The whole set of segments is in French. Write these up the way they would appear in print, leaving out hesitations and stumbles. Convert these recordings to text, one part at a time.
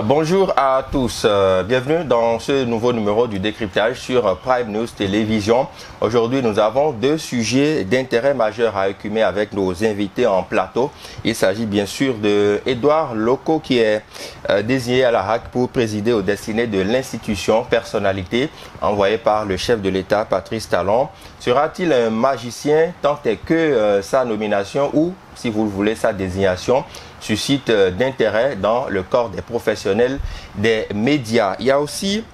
Bonjour à tous, bienvenue dans ce nouveau numéro du décryptage sur Prime News Télévision. Aujourd'hui, nous avons deux sujets d'intérêt majeur à écumer avec nos invités en plateau. Il s'agit bien sûr de Edouard Loko qui est désigné à la HAC pour présider aux destinées de l'institution personnalité envoyée par le chef de l'État Patrice Talon. Sera-t-il un magicien tant est que sa nomination ou, si vous le voulez, sa désignation suscite d'intérêt dans le corps des professionnels des médias. Il y a aussi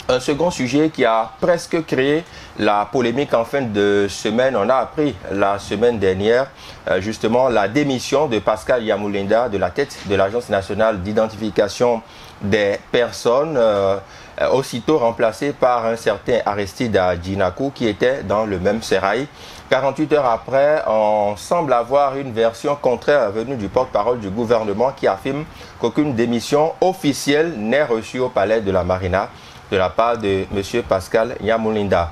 un second sujet qui a presque créé la polémique en fin de semaine. On a appris la semaine dernière justement la démission de Pascal Yamoulinda de la tête de l'Agence nationale d'identification des personnes, aussitôt remplacé par un certain Aristide Djinakou qui était dans le même sérail. 48 heures après, on semble avoir une version contraire venue du porte-parole du gouvernement qui affirme qu'aucune démission officielle n'est reçue au palais de la Marina de la part de M. Pascal Yamoulinda.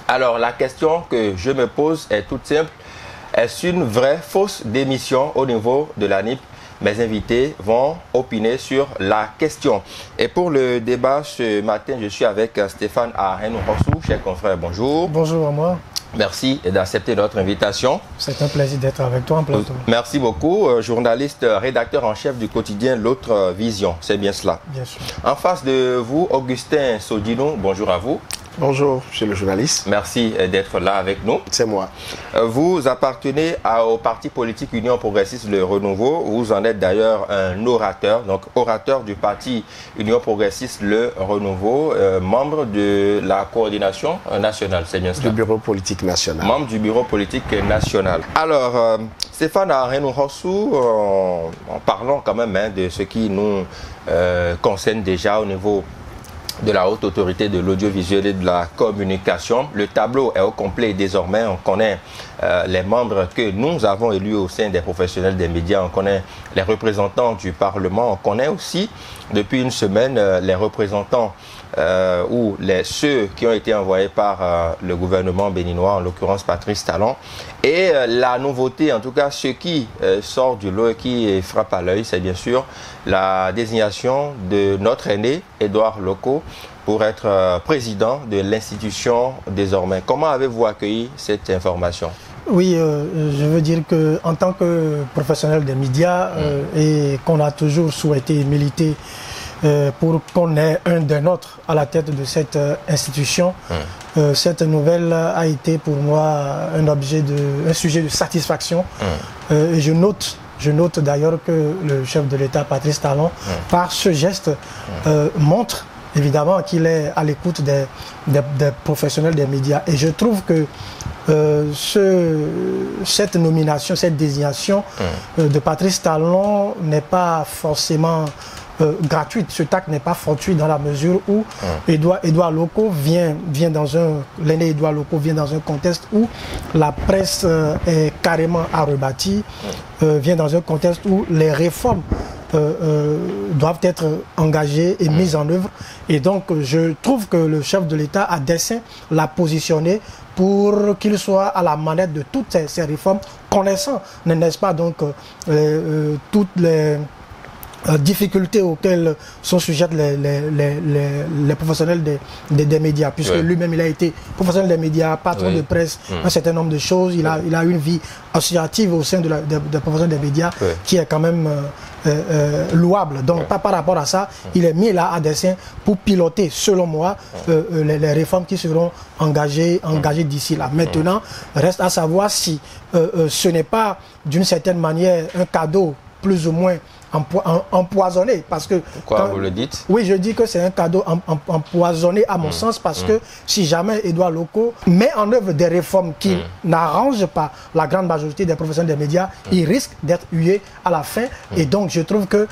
Alors la question que je me pose est toute simple. Est-ce une vraie fausse démission au niveau de l'ANIP? Mes invités vont opiner sur la question. Et pour le débat ce matin, je suis avec Stéphane Arenou-Rossou, cher confrère, bonjour. Bonjour à moi. Merci d'accepter notre invitation. C'est un plaisir d'être avec toi en plateau. Merci beaucoup. Journaliste, rédacteur en chef du quotidien L'Autre Vision, c'est bien cela? Bien sûr. En face de vous, Augustin Sodinou, bonjour à vous. Bonjour, monsieur le journaliste. Merci d'être là avec nous. C'est moi. Vous appartenez au parti politique Union Progressiste Le Renouveau. Vous en êtes d'ailleurs un orateur, donc orateur du parti Union Progressiste Le Renouveau, membre de la coordination nationale, c'est bien cela? Du bureau politique national. Membre du bureau politique national. Alors, Stéphane Arenou-Rossou, en parlant quand même de ce qui nous concerne déjà au niveau de la haute autorité de l'audiovisuel et de la communication. Le tableau est au complet désormais. On connaît les membres que nous avons élus au sein des professionnels des médias. On connaît les représentants du Parlement. On connaît aussi depuis une semaine les représentants ou ceux qui ont été envoyés par le gouvernement béninois, en l'occurrence Patrice Talon. Et la nouveauté, en tout cas ce qui sort du lot et qui frappe à l'œil, c'est bien sûr la désignation de notre aîné, Edouard Loko, pour être président de l'institution désormais. Comment avez-vous accueilli cette information? Oui, je veux dire qu'en tant que professionnel des médias et qu'on a toujours souhaité militer pour qu'on ait un des nôtres à la tête de cette institution, cette nouvelle a été pour moi un sujet de satisfaction. Et je note d'ailleurs que le chef de l'État, Patrice Talon, par ce geste, montre évidemment qu'il est à l'écoute des professionnels des médias. Et je trouve que cette nomination, cette désignation de Patrice Talon n'est pas forcément gratuite. Ce tact n'est pas fortuit dans la mesure où Edouard Loko l'aîné Edouard Loko vient dans un contexte où la presse est carrément à rebâtir, vient dans un contexte où les réformes doivent être engagées et mises en œuvre. Et donc, je trouve que le chef de l'État a dessein l'a positionné pour qu'il soit à la manette de toutes ces réformes, connaissant, n'est-ce pas, donc, toutes les difficultés auxquelles sont sujettes les professionnels des médias, puisque lui-même il a été professionnel des médias, patron de presse, un certain nombre de choses. Il a une vie associative au sein des professionnels des médias qui est quand même louable. Donc par rapport à ça, il est mis là à dessein pour piloter, selon moi, les réformes qui seront engagées d'ici là. Maintenant, reste à savoir si ce n'est pas d'une certaine manière un cadeau plus ou moins empoisonné, parce que... Pourquoi vous le dites? Oui, je dis que c'est un cadeau empoisonné à mon sens, parce que si jamais Edouard Loko met en œuvre des réformes qui n'arrangent pas la grande majorité des professionnels des médias, il risque d'être hué à la fin. Et donc je trouve que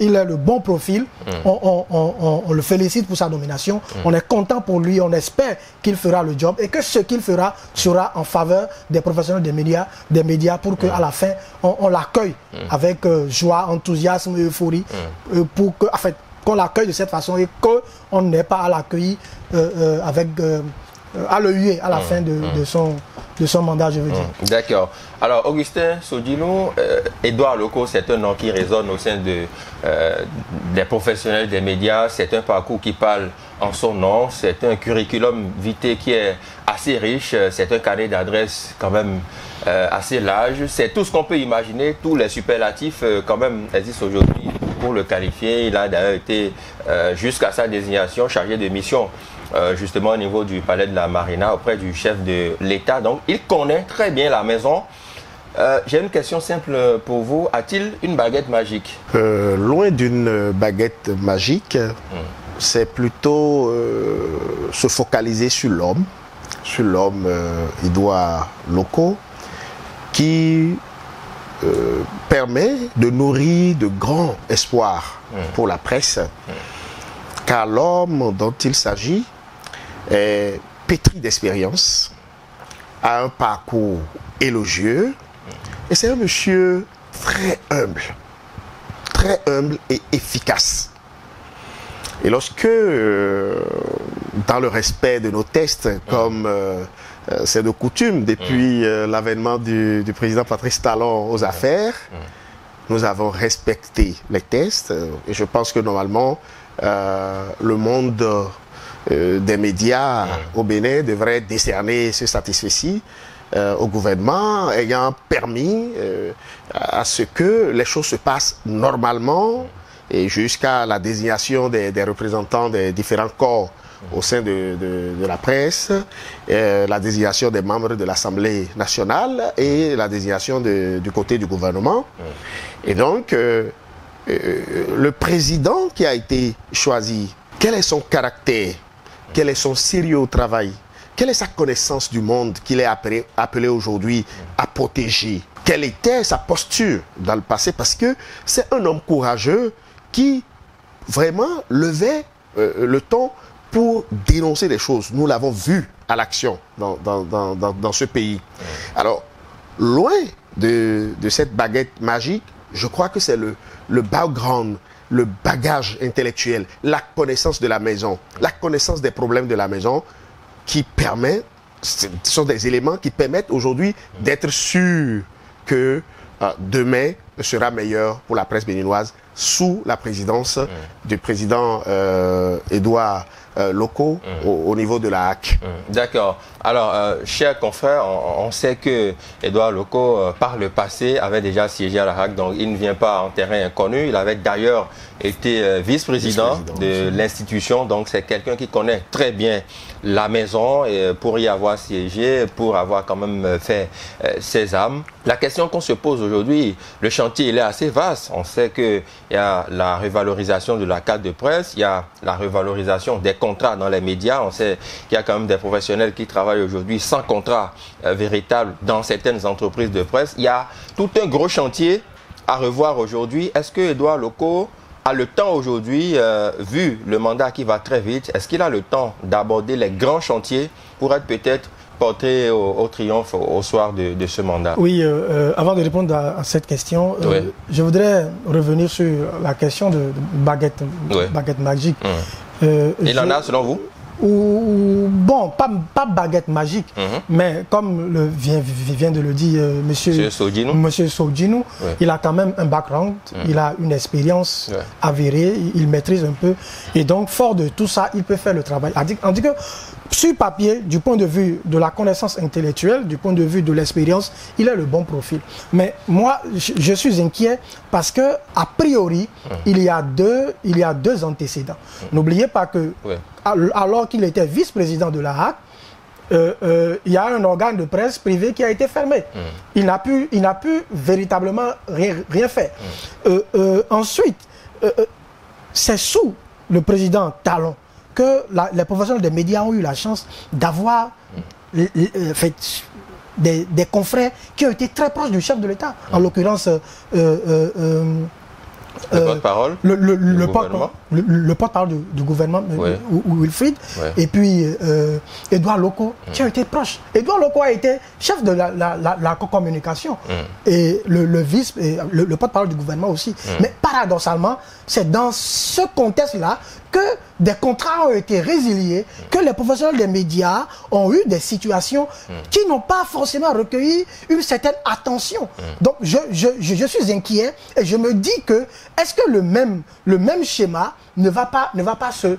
il a le bon profil, on le félicite pour sa nomination, on est content pour lui, on espère qu'il fera le job et que ce qu'il fera sera en faveur des professionnels des médias pour qu'à la fin, on l'accueille avec joie, enthousiasme, euphorie, pour que, en fait, qu'on l'accueille de cette façon et qu'on n'ait pas à l'accueillir avec... à le huer à la fin de son mandat, je veux dire. D'accord. Alors, Augustin Sodino, Edouard Loko, c'est un nom qui résonne au sein des professionnels des médias. C'est un parcours qui parle en son nom. C'est un curriculum vitae qui est assez riche. C'est un carnet d'adresses quand même assez large. C'est tout ce qu'on peut imaginer. Tous les superlatifs quand même existent aujourd'hui pour le qualifier. Il a d'ailleurs été jusqu'à sa désignation chargé de mission justement au niveau du palais de la Marina auprès du chef de l'État. Donc il connaît très bien la maison. J'ai une question simple pour vous. A-t-il une baguette magique? Loin d'une baguette magique, c'est plutôt se focaliser sur l'homme Edouard Loko, qui permet de nourrir de grands espoirs pour la presse, car l'homme dont il s'agit est pétri d'expérience, a un parcours élogieux, et c'est un monsieur très humble et efficace. Et lorsque, dans le respect de nos tests, comme c'est de coutume depuis l'avènement du président Patrice Talon aux affaires, nous avons respecté les tests, et je pense que normalement, le monde des médias au Bénin devrait décerner ce satisfecit au gouvernement, ayant permis à ce que les choses se passent normalement et jusqu'à la désignation des représentants des différents corps au sein de la presse, la désignation des membres de l'Assemblée nationale et la désignation du côté du gouvernement. Et donc, le président qui a été choisi, quel est son caractère? Quel est son sérieux au travail? Quelle est sa connaissance du monde qu'il est appelé aujourd'hui à protéger? Quelle était sa posture dans le passé? Parce que c'est un homme courageux qui vraiment levait le ton pour dénoncer des choses. Nous l'avons vu à l'action dans ce pays. Alors, loin de cette baguette magique, je crois que c'est le background, le bagage intellectuel, la connaissance de la maison, la connaissance des problèmes de la maison qui permet, ce sont des éléments qui permettent aujourd'hui d'être sûr que demain sera meilleur pour la presse béninoise sous la présidence du président Edouard Loko au niveau de la HAC. D'accord. Alors, chers confrères, on sait que Edouard Loko, par le passé, avait déjà siégé à la HAC, donc il ne vient pas en terrain inconnu. Il avait d'ailleurs été vice-président de l'institution, donc c'est quelqu'un qui connaît très bien la maison et pour y avoir siégé, pour avoir quand même fait ses âmes. La question qu'on se pose aujourd'hui, le chantier il est assez vaste. On sait qu'il y a la revalorisation de la carte de presse, il y a la revalorisation des contrats dans les médias. On sait qu'il y a quand même des professionnels qui travaillent aujourd'hui sans contrat véritable dans certaines entreprises de presse. Il y a tout un gros chantier à revoir aujourd'hui. Est-ce que Edouard Loko a le temps aujourd'hui, vu le mandat qui va très vite, est-ce qu'il a le temps d'aborder les grands chantiers pour être peut-être porté au triomphe au soir de ce mandat? Oui, avant de répondre à cette question, je voudrais revenir sur la question de baguette magique. Il en a selon vous? Bon, pas baguette magique, mais comme vient de le dire Monsieur Sodino, il a quand même un background, il a une expérience avérée, il maîtrise un peu, et donc fort de tout ça, il peut faire le travail. On dit que sur papier, du point de vue de la connaissance intellectuelle, du point de vue de l'expérience, il a le bon profil. Mais moi, je suis inquiet parce que a priori, il y a deux antécédents. N'oubliez pas que alors qu'il était vice-président de la HAC, il y a un organe de presse privé qui a été fermé. Il n'a pu véritablement rien faire. Ensuite, c'est sous le président Talon que les professionnels des médias ont eu la chance d'avoir des confrères qui ont été très proches du chef de l'État. En l'occurrence, le porte-parole, le porte-parole du gouvernement, Wilfried, et puis Edouard Loko, qui ont été proches. Edouard Loko a été chef de la communication et le porte-parole du gouvernement aussi. Mais paradoxalement, c'est dans ce contexte-là que des contrats ont été résiliés, que les professionnels des médias ont eu des situations qui n'ont pas forcément recueilli une certaine attention. Donc je suis inquiet et je me dis que est-ce que le même schéma ne va pas se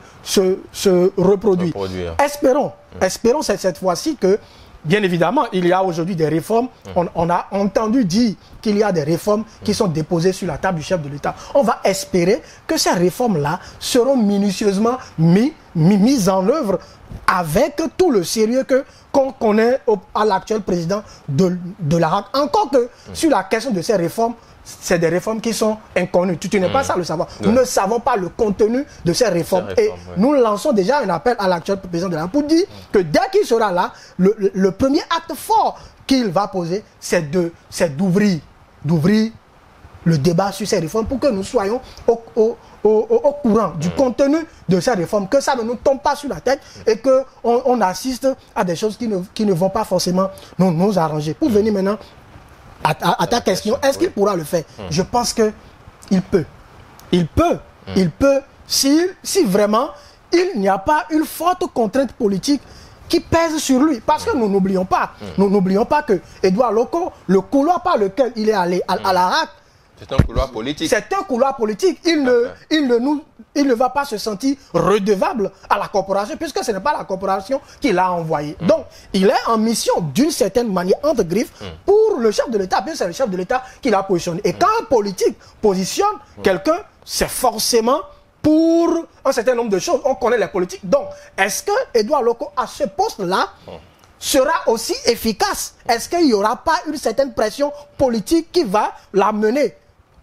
reproduire. Espérons cette fois-ci que, bien évidemment, il y a aujourd'hui des réformes. On a entendu dire qu'il y a des réformes qui sont déposées sur la table du chef de l'État. On va espérer que ces réformes-là seront minutieusement mises en œuvre avec tout le sérieux qu'on connaît à l'actuel président de la RAC. Encore que sur la question de ces réformes, c'est des réformes qui sont inconnues. Tu n'es pas ça le savoir. Nous ne savons pas le contenu de ces réformes. Et nous lançons déjà un appel à l'actuel président de la RAC pour dire que dès qu'il sera là, le premier acte fort qu'il va poser, c'est d'ouvrir le débat sur ces réformes pour que nous soyons au courant du contenu de ces réformes, que ça ne nous tombe pas sur la tête et qu'on assiste à des choses qui ne vont pas forcément nous arranger. Pour venir maintenant à ta question, est-ce qu'il pourra le faire? Je pense qu'il peut. Il peut si vraiment il n'y a pas une forte contrainte politique qui pèse sur lui. Parce que nous n'oublions pas que Edouard Loko, le couloir par lequel il est allé à la RAC, c'est un couloir politique. C'est un couloir politique. Il ne va pas se sentir redevable à la corporation, puisque ce n'est pas la corporation qui l'a envoyé. Donc, il est en mission d'une certaine manière, entre griffes, pour le chef de l'État, puisque c'est le chef de l'État qui l'a positionné. Et quand un politique positionne quelqu'un, c'est forcément pour un certain nombre de choses. On connaît les politiques. Donc, est-ce que Edouard Loko, à ce poste-là, sera aussi efficace? Est-ce qu'il n'y aura pas une certaine pression politique qui va l'amener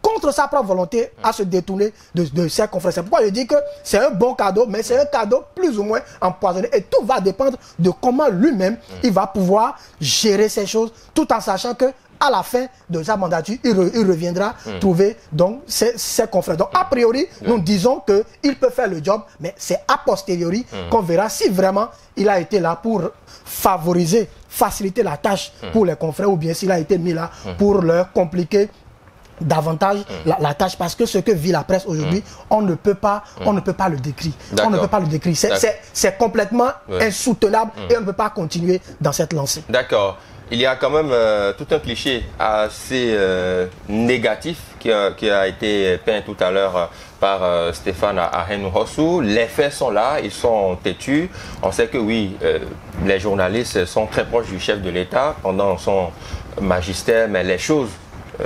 contre sa propre volonté à se détourner de ses confrères? C'est pourquoi je dis que c'est un bon cadeau, mais c'est un cadeau plus ou moins empoisonné. Et tout va dépendre de comment lui-même il va pouvoir gérer ces choses, tout en sachant que à la fin de sa mandature, il reviendra trouver donc ses confrères. Donc, a priori, nous disons qu'il peut faire le job, mais c'est a posteriori qu'on verra si vraiment il a été là pour faciliter la tâche pour les confrères, ou bien s'il a été mis là pour leur compliquer davantage la tâche, parce que ce que vit la presse aujourd'hui, on ne peut pas le décrire. On ne peut pas le décrire. C'est complètement insoutenable et on ne peut pas continuer dans cette lancée. D'accord. Il y a quand même tout un cliché assez négatif qui a été peint tout à l'heure par Stéphane Ahenou-Hossou. Les faits sont là, ils sont têtus. On sait que oui, les journalistes sont très proches du chef de l'État pendant son magistère, mais les choses,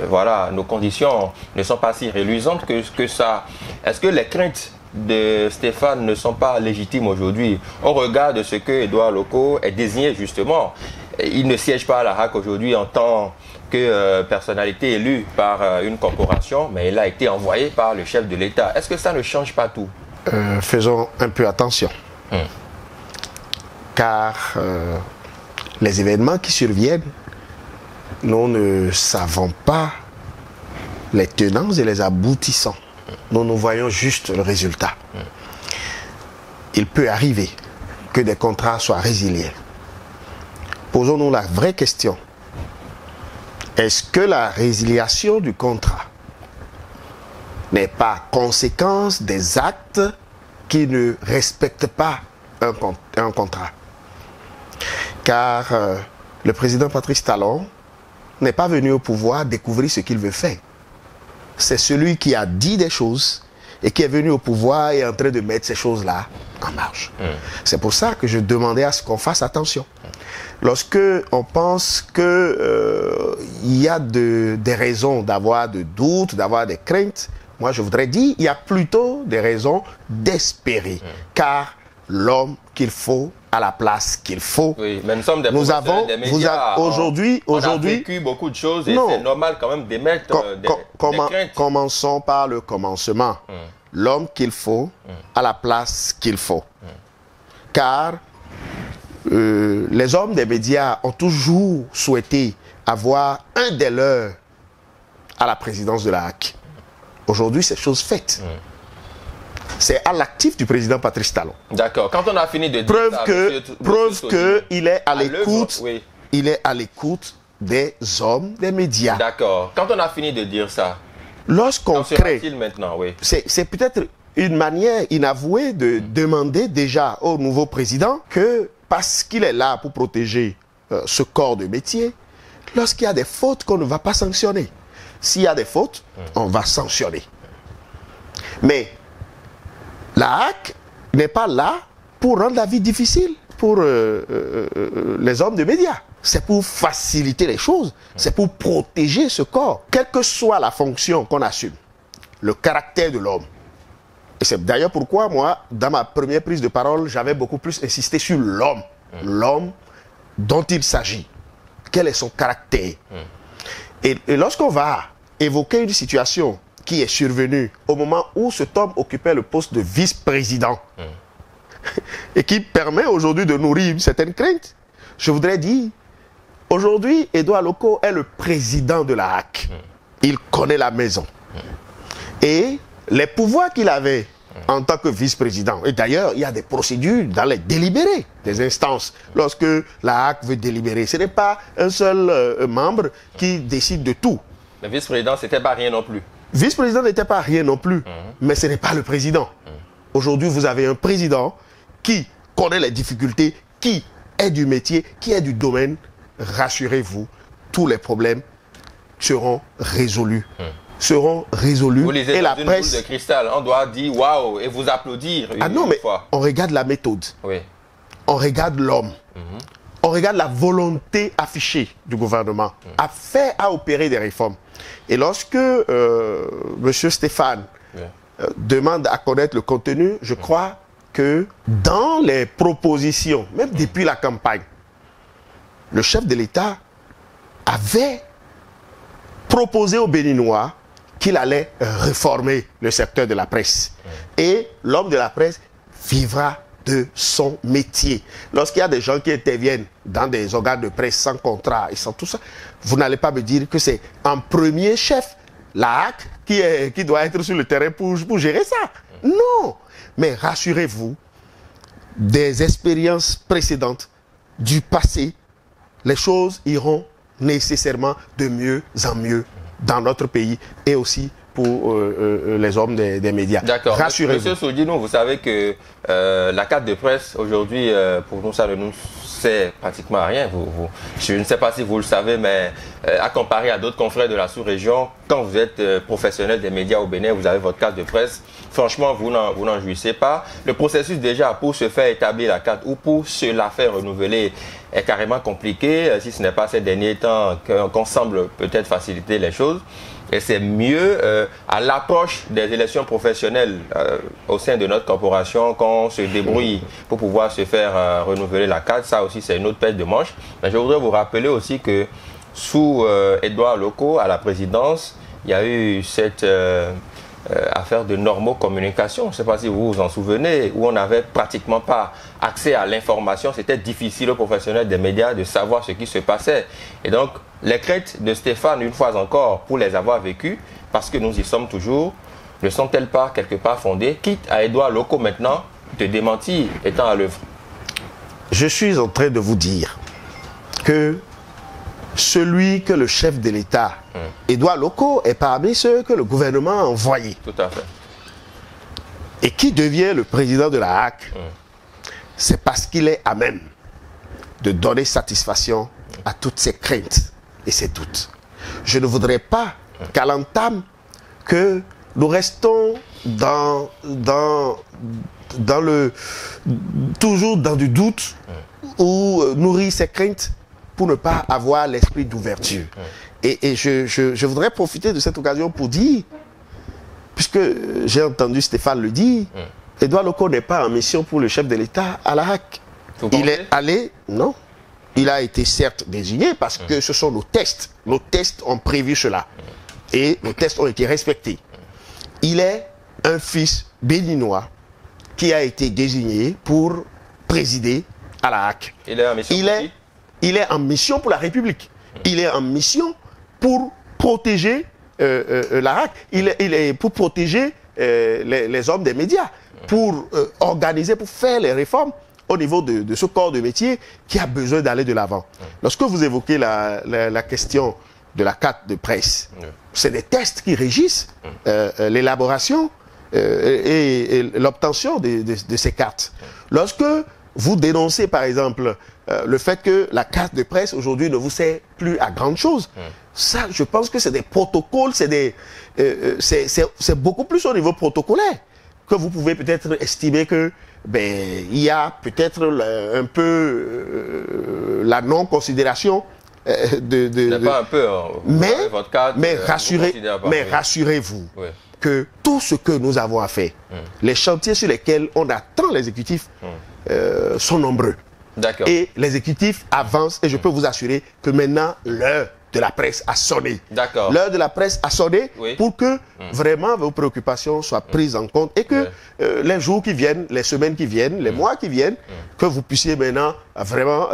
voilà, nos conditions ne sont pas si reluisantes que ça. Est-ce que les craintes de Stéphane ne sont pas légitimes aujourd'hui au regard de ce que Edouard Loko est désigné justement? Il ne siège pas à la RAC aujourd'hui en tant que personnalité élue par une corporation, mais il a été envoyé par le chef de l'État. Est-ce que ça ne change pas tout? Faisons un peu attention. Car les événements qui surviennent, nous ne savons pas les tenants et les aboutissants. Nous voyons juste le résultat. Il peut arriver que des contrats soient résiliés. Posons-nous la vraie question. Est-ce que la résiliation du contrat n'est pas conséquence des actes qui ne respectent pas un contrat? Car le président Patrice Talon n'est pas venu au pouvoir découvrir ce qu'il veut faire. C'est celui qui a dit des choses et qui est venu au pouvoir et est en train de mettre ces choses-là en marche. C'est pour ça que je demandais à ce qu'on fasse attention. Lorsque on pense qu'il y a des raisons d'avoir des doutes, d'avoir des craintes, moi je voudrais dire qu'il y a plutôt des raisons d'espérer. Car l'homme qu'il faut à la place qu'il faut. Oui, mais nous sommes des médias. Aujourd'hui, on a vécu beaucoup de choses et c'est normal quand même d'émettre des craintes. Commençons par le commencement. L'homme qu'il faut à la place qu'il faut. Car les hommes des médias ont toujours souhaité avoir un des leurs à la présidence de la RAC. Aujourd'hui, c'est chose faite. c'est à l'actif du président Patrice Talon. D'accord. Quand on a fini de dire ça, preuve qu'il est à l'écoute, oui. Il est à l'écoute des hommes, des médias. D'accord. Quand on a fini de dire ça, lorsqu'on crée, maintenant, oui. C'est peut-être une manière inavouée de demander déjà au nouveau président que, parce qu'il est là pour protéger ce corps de métier, lorsqu'il y a des fautes qu'on ne va pas sanctionner. S'il y a des fautes, on va sanctionner. Mais la HAC n'est pas là pour rendre la vie difficile pour les hommes de médias. C'est pour faciliter les choses, c'est pour protéger ce corps, quelle que soit la fonction qu'on assume, le caractère de l'homme. Et c'est d'ailleurs pourquoi moi, dans ma première prise de parole, j'avais beaucoup plus insisté sur l'homme. L'homme dont il s'agit. Quel est son caractère? Et lorsqu'on va évoquer une situation qui est survenue au moment où cet homme occupait le poste de vice-président et qui permet aujourd'hui de nourrir une certaine crainte, je voudrais dire, aujourd'hui, Edouard Loko est le président de la HAC. Il connaît la maison. Et les pouvoirs qu'il avait en tant que vice-président, et d'ailleurs, il y a des procédures dans les délibérés des instances. Lorsque la HAC veut délibérer, ce n'est pas un seul membre qui décide de tout. Le vice-président, c'était pas rien non plus. Vice-président n'était pas rien non plus, mais ce n'est pas le président. Aujourd'hui, vous avez un président qui connaît les difficultés, qui est du métier, qui est du domaine. Rassurez-vous, tous les problèmes seront résolus. Seront résolus. Vous lisez et la presse boule de cristal, on doit dire waouh et vous applaudir. Ah non, mais on regarde la méthode. Oui. On regarde l'homme. On regarde la volonté affichée du gouvernement à opérer des réformes. Et lorsque M. Stéphane demande à connaître le contenu, je crois que dans les propositions, même depuis la campagne, le chef de l'État avait proposé aux Béninois qu'il allait réformer le secteur de la presse. Et l'homme de la presse vivra de son métier. Lorsqu'il y a des gens qui interviennent dans des organes de presse sans contrat et sans tout ça, vous n'allez pas me dire que c'est en premier chef la HAC qui doit être sur le terrain pour gérer ça. Non. Mais rassurez-vous, des expériences précédentes, du passé, les choses iront nécessairement de mieux en mieux dans notre pays et aussi pour les hommes des médias. D'accord. Rassurez-vous. Monsieur Soudino, vous savez que la carte de presse, aujourd'hui, pour nous, ça ne nous sert pratiquement à rien. Je ne sais pas si vous le savez, mais à comparer à d'autres confrères de la sous-région, quand vous êtes professionnel des médias au Bénin, vous avez votre carte de presse, franchement, vous n'en jouissez pas. Le processus déjà pour se faire établir la carte ou pour se la faire renouveler est carrément compliqué, si ce n'est pas ces derniers temps qu'on semble peut-être faciliter les choses. Et c'est mieux à l'approche des élections professionnelles au sein de notre corporation qu'on se débrouille pour pouvoir se faire renouveler la carte. Ça aussi, c'est une autre paire de manches. Mais je voudrais vous rappeler aussi que sous Edouard Loko à la présidence, il y a eu cette affaire de normocommunication. Je ne sais pas si vous vous en souvenez, où on n'avait pratiquement pas accès à l'information. C'était difficile aux professionnels des médias de savoir ce qui se passait. Et donc, les craintes de Stéphane, une fois encore, pour les avoir vécues, parce que nous y sommes toujours, ne sont-elles pas quelque part fondées, quitte à Edouard Loko maintenant de démentir étant à l'œuvre? Je suis en train de vous dire que celui que le chef de l'État, Edouard Loko, est parmi ceux que le gouvernement a envoyés. Tout à fait. Et qui devient le président de la HAC, c'est parce qu'il est à même de donner satisfaction à toutes ses craintes et ses doutes. Je ne voudrais pas qu'à l'entame que nous restons toujours dans du doute ou nourrir ses craintes pour ne pas avoir l'esprit d'ouverture. Et je voudrais profiter de cette occasion pour dire, puisque j'ai entendu Stéphane le dire, Edouard Loko n'est pas en mission pour le chef de l'État à la HAC. Il est allé, non, il a été certes désigné parce que ce sont nos tests. Nos tests ont prévu cela. Et nos tests ont été respectés. Il est un fils béninois qui a été désigné pour présider à la HAC. Il est en mission il est en mission pour la République. Il est en mission pour protéger la HAC. Il est pour protéger les hommes des médias. pour organiser, pour faire les réformes au niveau de ce corps de métier qui a besoin d'aller de l'avant. Lorsque vous évoquez la question de la carte de presse, c'est des tests qui régissent l'élaboration et l'obtention de ces cartes. Lorsque vous dénoncez, par exemple, le fait que la carte de presse aujourd'hui ne vous sert plus à grande chose, ça, je pense que c'est des protocoles, c'est beaucoup plus au niveau protocolaire que vous pouvez peut-être estimer que il y a peut-être un peu la non-considération pas un peu, votre carte, mais rassurez-vous que tout ce que nous avons à faire, les chantiers sur lesquels on attend l'exécutif sont nombreux. Et l'exécutif avance et je peux vous assurer que maintenant l'heure de la presse a sonné. L'heure de la presse a sonné pour que vraiment vos préoccupations soient prises en compte et que les jours qui viennent, les semaines qui viennent, les mois qui viennent, que vous puissiez maintenant vraiment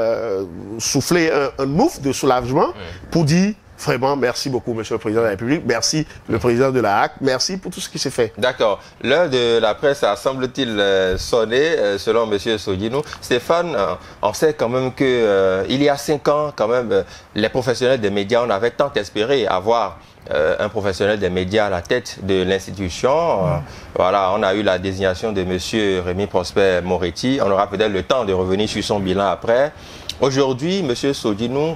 souffler un ouf de soulagement pour dire vraiment merci beaucoup, Monsieur le Président de la République, merci le Président de la HAC, merci pour tout ce qui s'est fait. D'accord. L'heure de la presse a, semble-t-il, sonné, selon Monsieur Sodinou. Stéphane, on sait quand même que il y a 5 ans, quand même, les professionnels des médias, on avait tant espéré avoir un professionnel des médias à la tête de l'institution. Voilà, on a eu la désignation de Monsieur Rémi Prosper Moretti. On aura peut-être le temps de revenir sur son bilan après. Aujourd'hui, M. Sodinou,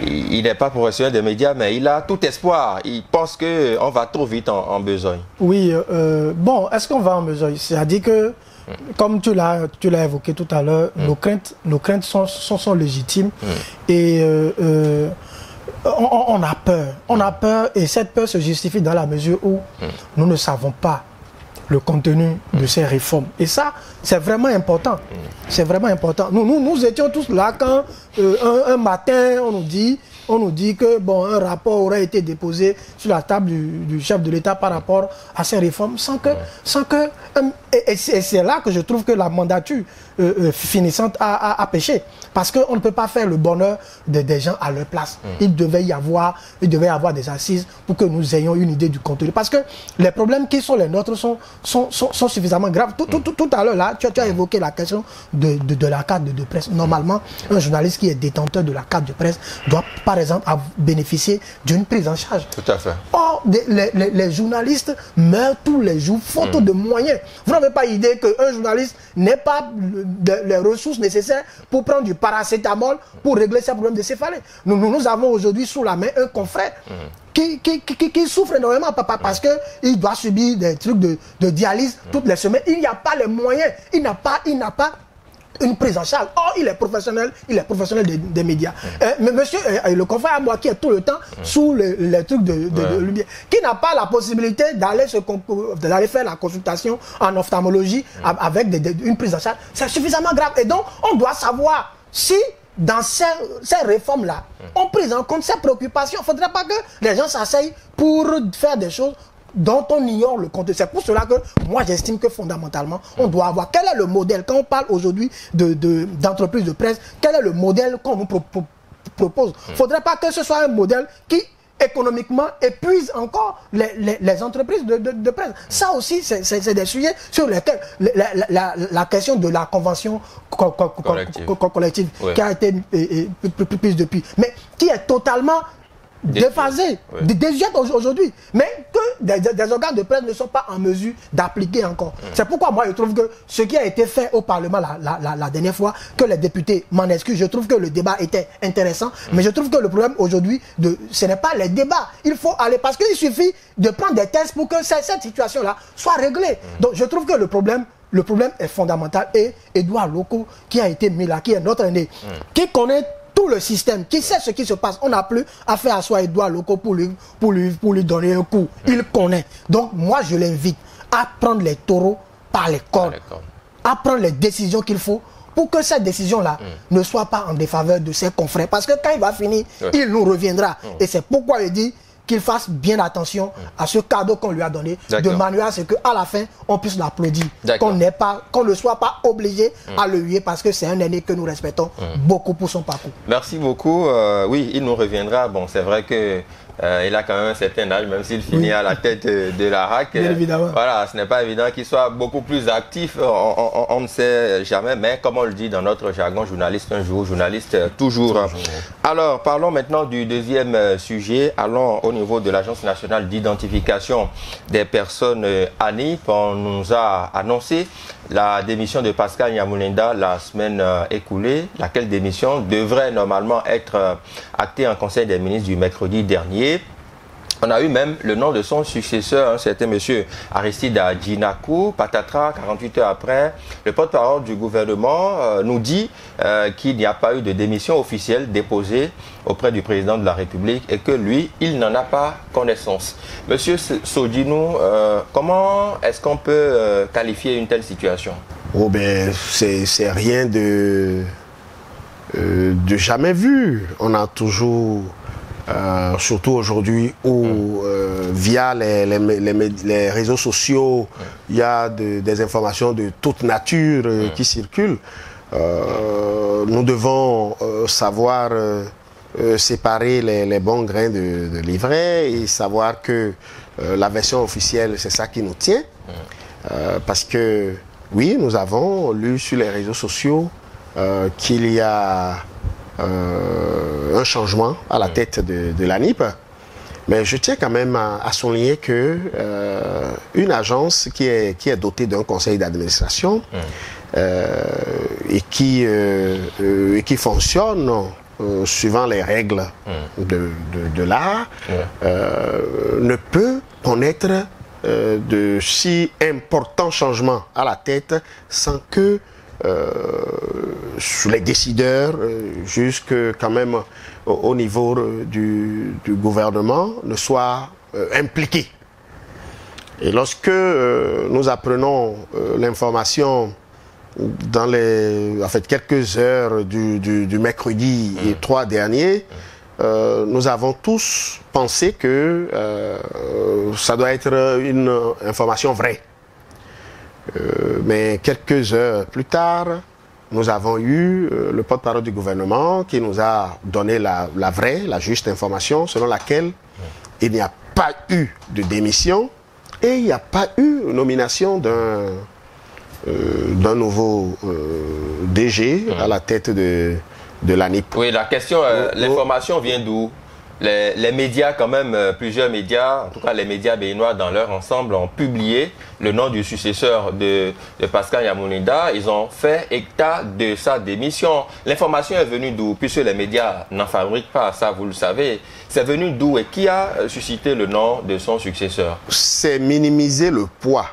il n'est pas professionnel des médias, mais il a tout espoir. Il pense qu'on va trop vite en besogne. Oui, bon, est-ce qu'on va en besogne? C'est-à-dire que, comme tu l'as évoqué tout à l'heure, nos craintes sont légitimes. Et on a peur. On a peur et cette peur se justifie dans la mesure où nous ne savons pas le contenu de ces réformes. Et ça, c'est vraiment important. C'est vraiment important. Nous étions tous là quand un matin, on nous dit que bon, un rapport aurait été déposé sur la table du chef de l'État par rapport à ces réformes, sans que et c'est là que je trouve que la mandature finissante a péché. Parce qu'on ne peut pas faire le bonheur des gens à leur place. Il devait y avoir des assises pour que nous ayons une idée du contenu. Parce que les problèmes qui sont les nôtres sont suffisamment graves. Tout à l'heure, là, tu as évoqué la question de la carte de presse. Normalement, un journaliste qui est détenteur de la carte de presse doit, par exemple, bénéficier d'une prise en charge. Tout à fait. Or, les journalistes meurent tous les jours, faute de moyens. Vous n'avez pas idée qu'un journaliste n'ait pas les ressources nécessaires pour prendre du paracétamol pour régler ses problèmes de céphalée. Nous avons aujourd'hui sous la main un confrère qui souffre énormément parce qu'il doit subir des trucs de dialyse toutes les semaines. Il n'y a pas les moyens. Il n'a pas une prise en charge. Or, il est professionnel des médias. Mais monsieur, le confrère à moi qui est tout le temps sous les trucs de lumière, qui n'a pas la possibilité d'aller faire la consultation en ophtalmologie avec une prise en charge, c'est suffisamment grave. Et donc, on doit savoir si dans ces réformes-là, on prise en compte ces préoccupations. Il ne faudrait pas que les gens s'asseyent pour faire des choses dont on ignore le contenu. C'est pour cela que moi j'estime que fondamentalement on doit avoir quel est le modèle quand on parle aujourd'hui d'entreprise de presse, quel est le modèle qu'on nous propose. Il ne faudrait pas que ce soit un modèle qui économiquement épuise encore les entreprises de presse. Ça aussi c'est des sujets sur lesquels la question de la convention collective qui a été prise depuis, mais qui est totalement déphasé, désuète aujourd'hui, mais que des organes de presse ne sont pas en mesure d'appliquer encore. C'est pourquoi moi je trouve que ce qui a été fait au Parlement la dernière fois, que les députés m'en excusent, je trouve que le débat était intéressant, mais je trouve que le problème aujourd'hui, ce n'est pas les débats. Il faut aller, parce qu'il suffit de prendre des tests pour que cette situation-là soit réglée. Donc je trouve que le problème est fondamental et Edouard Loko, qui a été mis là, qui est notre aîné, qui connaît tout le système, qui sait ce qui se passe. On n'a plus affaire à soi Edouard Loko pour lui donner un coup. Il connaît. Donc moi je l'invite à prendre les taureaux par les cornes, à prendre les décisions qu'il faut pour que cette décision-là ne soit pas en défaveur de ses confrères. Parce que quand il va finir, il nous reviendra. Et c'est pourquoi il dit qu'il fasse bien attention à ce cadeau qu'on lui a donné, de manière à ce qu'à la fin, on puisse l'applaudir. Qu'on ne soit pas obligé à le huer parce que c'est un aîné que nous respectons beaucoup pour son parcours. Merci beaucoup. Oui, il nous reviendra. Bon, c'est vrai que Il a quand même un certain âge, même s'il finit à la tête de la RAC. Bien évidemment. Voilà, ce n'est pas évident qu'il soit beaucoup plus actif, on ne sait jamais, mais comme on le dit dans notre jargon, journaliste un jour, journaliste toujours. Alors, parlons maintenant du deuxième sujet. Allons au niveau de l'Agence nationale d'identification des personnes ANIP. On nous a annoncé la démission de Pascal Nyamulenda la semaine écoulée, laquelle démission devrait normalement être actée en Conseil des ministres du mercredi dernier. On a eu même le nom de son successeur, c'était M. Aristide Djinakou. Patatras, 48 heures après, le porte-parole du gouvernement nous dit qu'il n'y a pas eu de démission officielle déposée auprès du président de la République et que lui, il n'en a pas connaissance. Monsieur Sodinou, comment est-ce qu'on peut qualifier une telle situation? Oh ben, c'est rien de jamais vu. On a toujours... surtout aujourd'hui où via les réseaux sociaux, il y a des informations de toute nature qui circulent. Nous devons savoir séparer les bons grains de l'ivraie et savoir que la version officielle, c'est ça qui nous tient. Parce que, oui, nous avons lu sur les réseaux sociaux qu'il y a un changement à la tête de l'ANIP, mais je tiens quand même à souligner que une agence qui est dotée d'un conseil d'administration et qui fonctionne suivant les règles de l'art ne peut connaître de si importants changements à la tête sans que les décideurs, jusque quand même au niveau du gouvernement, ne soient impliqués. Et lorsque nous apprenons l'information dans quelques heures du mercredi et 3 derniers, nous avons tous pensé que ça doit être une information vraie. Mais quelques heures plus tard, nous avons eu le porte-parole du gouvernement qui nous a donné la vraie, la juste information selon laquelle il n'y a pas eu de démission et il n'y a pas eu nomination d'un nouveau DG à la tête de l'ANIP. Oui, la question, l'information vient d'où? Les médias, quand même, plusieurs médias, en tout cas les médias béninois dans leur ensemble, ont publié le nom du successeur de Pascal Nyamulenda. Ils ont fait état de sa démission. L'information est venue d'où? Puisque les médias n'en fabriquent pas, ça vous le savez. C'est venu d'où et qui a suscité le nom de son successeur? C'est minimiser le poids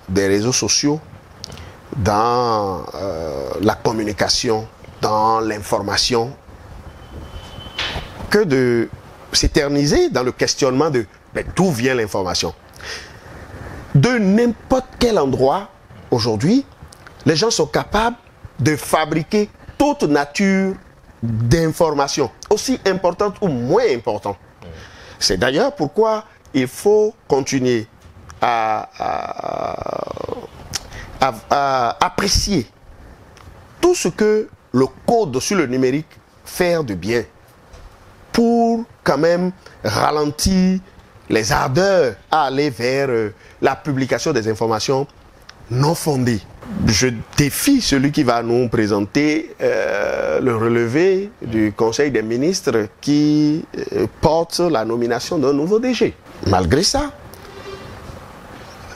des réseaux sociaux dans la communication, dans l'information, que de s'éterniser dans le questionnement de d'où vient l'information. De n'importe quel endroit, aujourd'hui, les gens sont capables de fabriquer toute nature d'informations, aussi importantes ou moins importantes. C'est d'ailleurs pourquoi il faut continuer à apprécier tout ce que le code sur le numérique fait de bien, pour quand même ralentir les ardeurs à aller vers la publication des informations non fondées. Je défie celui qui va nous présenter le relevé du Conseil des ministres qui porte la nomination d'un nouveau DG. Malgré ça,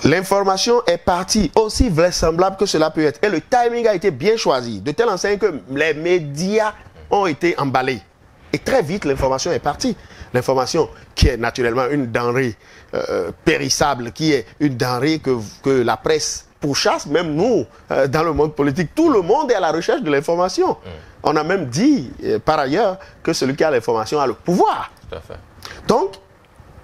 l'information est partie, aussi vraisemblable que cela peut être. Et le timing a été bien choisi, de telle enseigne que les médias ont été emballés. Et très vite, l'information est partie. L'information qui est naturellement une denrée périssable, qui est une denrée que la presse pourchasse, même nous, dans le monde politique, tout le monde est à la recherche de l'information. On a même dit, par ailleurs, que celui qui a l'information a le pouvoir. Tout à fait. Donc,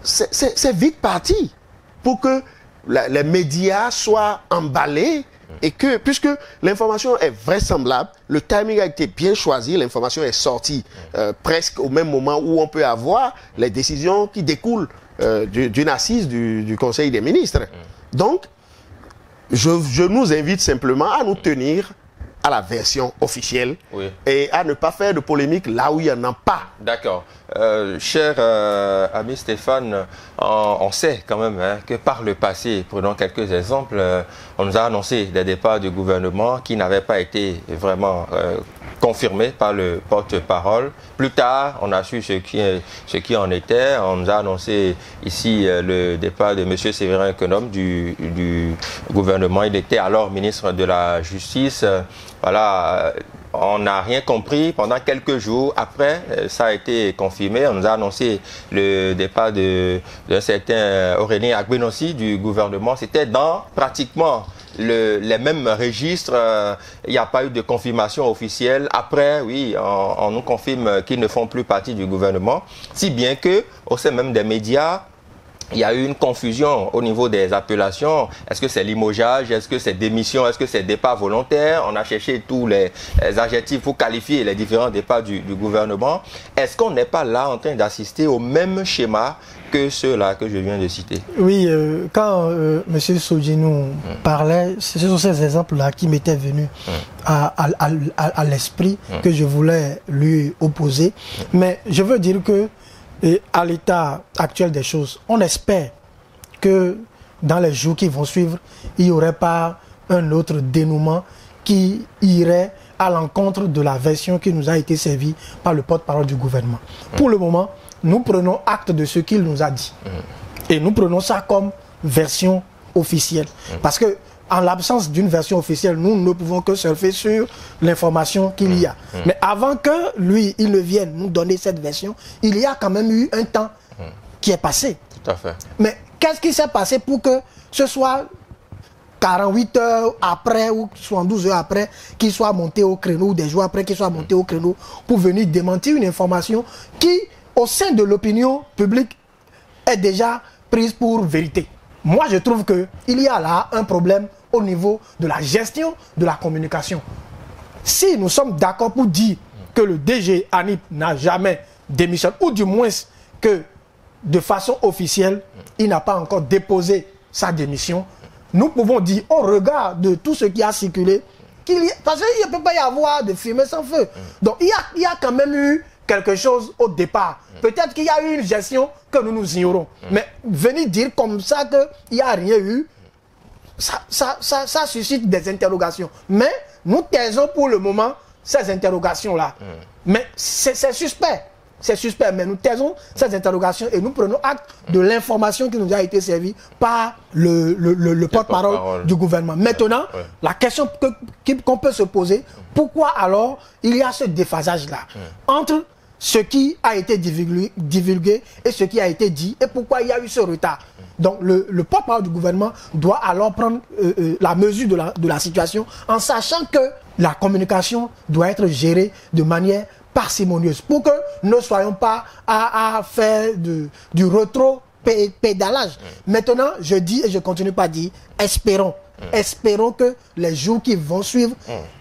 c'est vite parti pour que les médias soient emballés et que, puisque l'information est vraisemblable, le timing a été bien choisi, l'information est sortie presque au même moment où on peut avoir les décisions qui découlent d'une assise du Conseil des ministres. Donc, je nous invite simplement à nous tenir à la version officielle et à ne pas faire de polémique là où il n'y en a pas. D'accord. cher ami Stéphane, on sait quand même que par le passé, prenons quelques exemples, on nous a annoncé des départs du gouvernement qui n'avaient pas été vraiment confirmé par le porte-parole. Plus tard, on a su ce qui en était. On nous a annoncé ici le départ de M. Séverin Kenom du gouvernement. Il était alors ministre de la Justice. Voilà, on n'a rien compris pendant quelques jours. Après, ça a été confirmé. On nous a annoncé le départ d'un certain Aurélien Agbenossi du gouvernement. C'était dans pratiquement les mêmes registres. Il n'y a pas eu de confirmation officielle. Après, oui, on nous confirme qu'ils ne font plus partie du gouvernement. Si bien que, au sein même des médias, il y a eu une confusion au niveau des appellations. Est-ce que c'est limogeage? Est-ce que c'est démission? Est-ce que c'est départ volontaire? On a cherché tous les adjectifs pour qualifier les différents départs du gouvernement. Est-ce qu'on n'est pas là en train d'assister au même schéma que ceux-là que je viens de citer? Oui, quand M. Sodjinou parlait, ce sont ces exemples-là qui m'étaient venus à l'esprit que je voulais lui opposer. Mais je veux dire que à l'état actuel des choses, on espère que dans les jours qui vont suivre, il n'y aurait pas un autre dénouement qui irait à l'encontre de la version qui nous a été servie par le porte-parole du gouvernement. Pour le moment, nous prenons acte de ce qu'il nous a dit. Et nous prenons ça comme version officielle. Parce que en l'absence d'une version officielle, nous ne pouvons que surfer sur l'information qu'il y a. Mais avant que lui, il ne vienne nous donner cette version, il y a quand même eu un temps qui est passé. Tout à fait. Mais qu'est-ce qui s'est passé pour que ce soit 48 heures après ou 72 heures après qu'il soit monté au créneau, ou des jours après qu'il soit monté au créneau pour venir démentir une information qui, au sein de l'opinion publique, est déjà prise pour vérité? Moi, je trouve qu'il y a là un problème au niveau de la gestion de la communication. Si nous sommes d'accord pour dire que le DG ANIP n'a jamais démissionné, ou du moins que de façon officielle, il n'a pas encore déposé sa démission, nous pouvons dire, au regard de tout ce qui a circulé, parce qu'il ne peut pas y avoir de fumée sans feu. Donc il y a quand même eu quelque chose au départ. Peut-être qu'il y a eu une gestion que nous nous ignorons. Mais venir dire comme ça qu'il n'y a rien eu, ça suscite des interrogations. Mais nous taisons pour le moment ces interrogations-là. Mais c'est suspect. C'est suspect, mais nous taisons ces interrogations et nous prenons acte de l'information qui nous a été servie par le porte-parole du gouvernement. Maintenant, la question qu'on peut se poser, pourquoi alors il y a ce déphasage-là entre ce qui a été divulgué et ce qui a été dit, et pourquoi il y a eu ce retard? Donc le porte-parole du gouvernement doit alors prendre la mesure de la situation en sachant que la communication doit être gérée de manière parcimonieuse pour que nous ne soyons pas à faire du rétro-pédalage. Maintenant, je dis et je continue pas à dire, espérons. Espérons que les jours qui vont suivre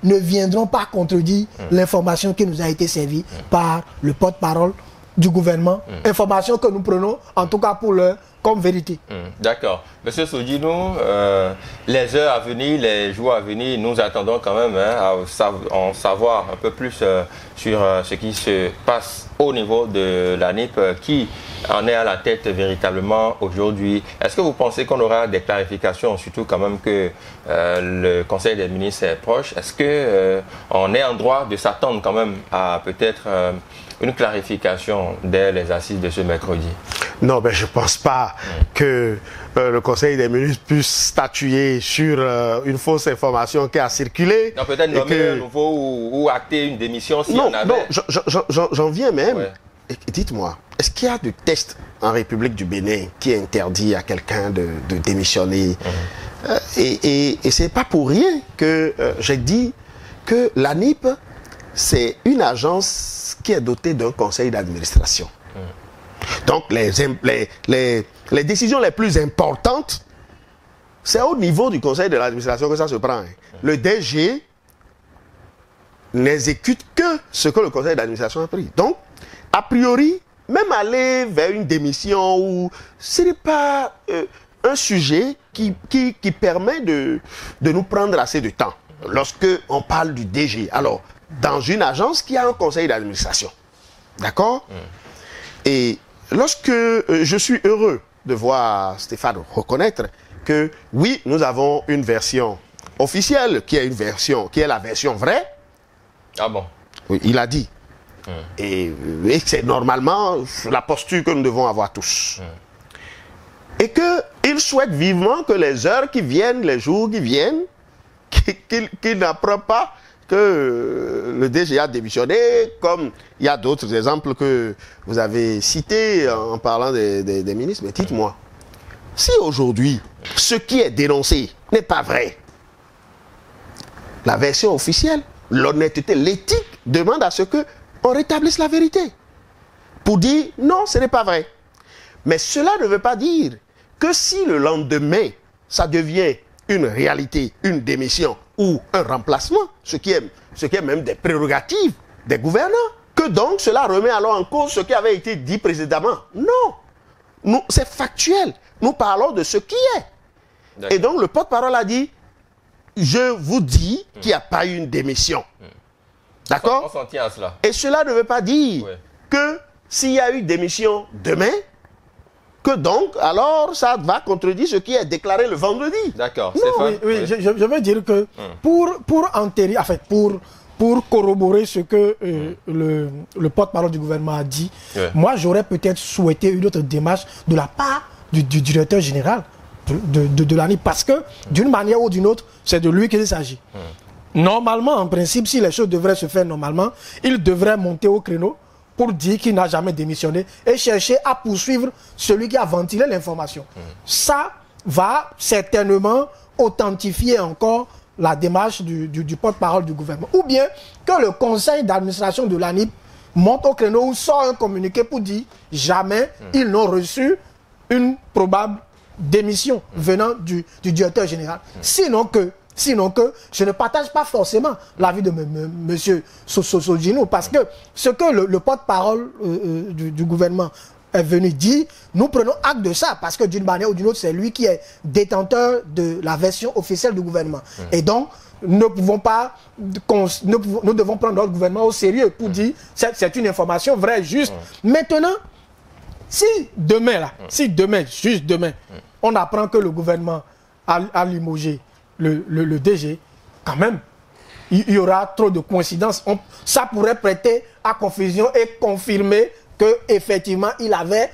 ne viendront pas contredire l'information qui nous a été servie par le porte-parole du gouvernement. Information que nous prenons, en tout cas pour l'heure, comme vérité. D'accord. Monsieur Sodjinou, les heures à venir, les jours à venir, nous attendons quand même à en savoir un peu plus sur ce qui se passe au niveau de l'ANIP, qui en est à la tête véritablement aujourd'hui. Est-ce que vous pensez qu'on aura des clarifications, surtout quand même que le Conseil des ministres est proche? Est-ce qu'on est en droit de s'attendre quand même à peut-être une clarification dès les assises de ce mercredi? Non, ben je ne pense pas que le Conseil des ministres puisse statuer sur une fausse information qui a circulé. Non, peut-être nommer un nouveau ou acter une démission si on avait... Non, j'en viens même. Ouais. Dites-moi, est-ce qu'il y a des tests en République du Bénin qui interdit à quelqu'un de démissionner? Et ce n'est pas pour rien que j'ai dit que l'ANIP, c'est une agence qui est dotée d'un conseil d'administration. Donc, les décisions les plus importantes, c'est au niveau du conseil de l'administration que ça se prend. Le DG n'exécute que ce que le conseil d'administration a pris. Donc, a priori, même aller vers une démission, ce n'est pas un sujet qui permet de nous prendre assez de temps. Lorsque on parle du DG, alors, dans une agence qui a un conseil d'administration, d'accord? Et lorsque je suis heureux de voir Stéphane reconnaître que oui, nous avons une version officielle qui est la version vraie. Ah bon? Oui, il a dit. Et c'est normalement la posture que nous devons avoir tous. Et qu'il souhaite vivement que les heures qui viennent, les jours qui viennent, qu'il n'apprend pas que le DG a démissionné, comme il y a d'autres exemples que vous avez cités en parlant des ministres. Mais dites-moi, si aujourd'hui, ce qui est dénoncé n'est pas vrai, la version officielle, l'honnêteté, l'éthique demande à ce qu'on rétablisse la vérité pour dire non, ce n'est pas vrai. Mais cela ne veut pas dire que si le lendemain, ça devient une réalité, une démission ou un remplacement, ce qui est même des prérogatives des gouvernants, que donc cela remet alors en cause ce qui avait été dit précédemment. Non, c'est factuel. Nous parlons de ce qui est. Et donc le porte-parole a dit, je vous dis qu'il n'y a pas eu une démission. D'accord? On s'en tient à cela. Et cela ne veut pas dire que s'il y a eu démission demain, que donc, alors, ça va contredire ce qui est déclaré le vendredi. D'accord. Oui, je veux dire que pour enterrer, en fait, pour corroborer ce que le porte-parole du gouvernement a dit, moi, j'aurais peut-être souhaité une autre démarche de la part du directeur général de l'ANIP, parce que, d'une manière ou d'une autre, c'est de lui qu'il s'agit. Normalement, en principe, si les choses devraient se faire normalement, il devrait monter au créneau pour dire qu'il n'a jamais démissionné et chercher à poursuivre celui qui a ventilé l'information. Ça va certainement authentifier encore la démarche du porte-parole du gouvernement. Ou bien que le conseil d'administration de l'ANIP monte au créneau ou sort un communiqué pour dire jamais ils n'ont reçu une probable démission venant du directeur général. Sinon que je ne partage pas forcément l'avis de M. Sogino, parce que ce que le porte-parole du gouvernement est venu dire, nous prenons acte de ça, parce que d'une manière ou d'une autre, c'est lui qui est détenteur de la version officielle du gouvernement. Et donc, nous devons prendre notre gouvernement au sérieux pour dire c'est une information vraie, juste. Maintenant, si demain, juste demain, on apprend que le gouvernement a limogé le DG, quand même, il y aura trop de coïncidences. Ça pourrait prêter à confusion et confirmer qu'effectivement, il avait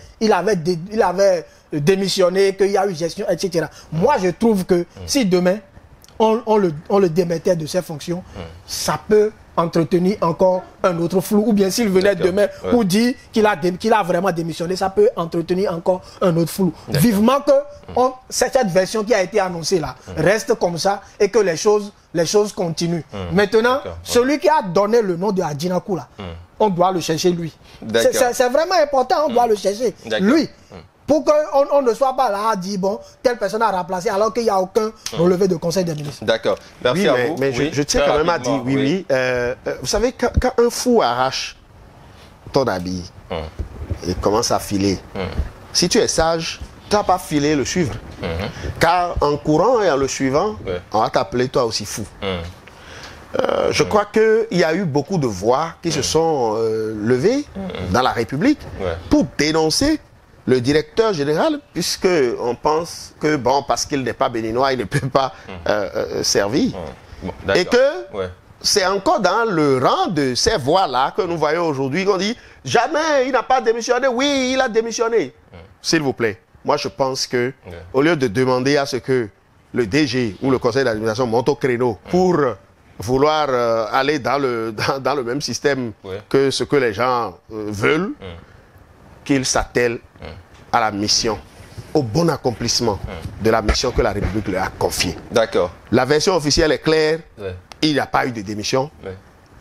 démissionné, qu'il y a eu gestion, etc. Moi, je trouve que si demain, on le démettait de ses fonctions, ça peut entretenir encore un autre flou. Ou bien s'il venait demain pour dire qu'il a vraiment démissionné, ça peut entretenir encore un autre flou. Vivement que cette version qui a été annoncée là reste comme ça et que les choses continuent. Maintenant, celui qui a donné le nom de Adjinakou là, on doit le chercher lui. C'est vraiment important, on doit le chercher lui. Pour qu'on ne soit pas là à dire, bon, telle personne a remplacé alors qu'il n'y a aucun relevé de conseil des ministres. D'accord. Merci à vous. Mais je tiens quand même à dire, vous savez, quand un fou arrache ton habit et commence à filer, si tu es sage, tu n'as pas filé le suivre. Car en courant et en le suivant, on va t'appeler toi aussi fou. Je crois qu'il y a eu beaucoup de voix qui se sont levées dans la République pour dénoncer le directeur général, puisque on pense que, bon, parce qu'il n'est pas béninois, il ne peut pas servir. Et que c'est encore dans le rang de ces voix-là que nous voyons aujourd'hui, qu'on dit, jamais il n'a pas démissionné, oui, il a démissionné. S'il vous plaît, moi je pense que, au lieu de demander à ce que le DG ou le conseil d'administration monte au créneau pour vouloir aller dans le même système que ce que les gens veulent, qu'il s'attelle à la mission, au bon accomplissement de la mission que la République lui a confiée. D'accord. La version officielle est claire, il n'y a pas eu de démission,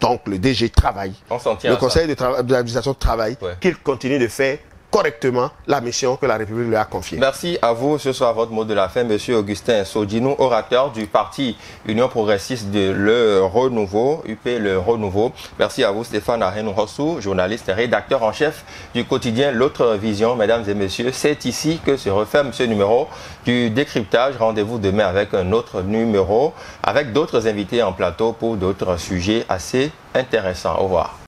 donc le DG travaille, le conseil d'administration travaille, qu'il continue de faire correctement la mission que la République lui a confiée. Merci à vous. Ce sera votre mot de la fin, Monsieur Augustin Sogino, orateur du parti Union progressiste de Le Renouveau, UP Le Renouveau. Merci à vous, Stéphane Ahenou-Hossou, journaliste et rédacteur en chef du quotidien L'Autre Vision. Mesdames et messieurs, c'est ici que se referme ce numéro du décryptage. Rendez-vous demain avec un autre numéro, avec d'autres invités en plateau pour d'autres sujets assez intéressants. Au revoir.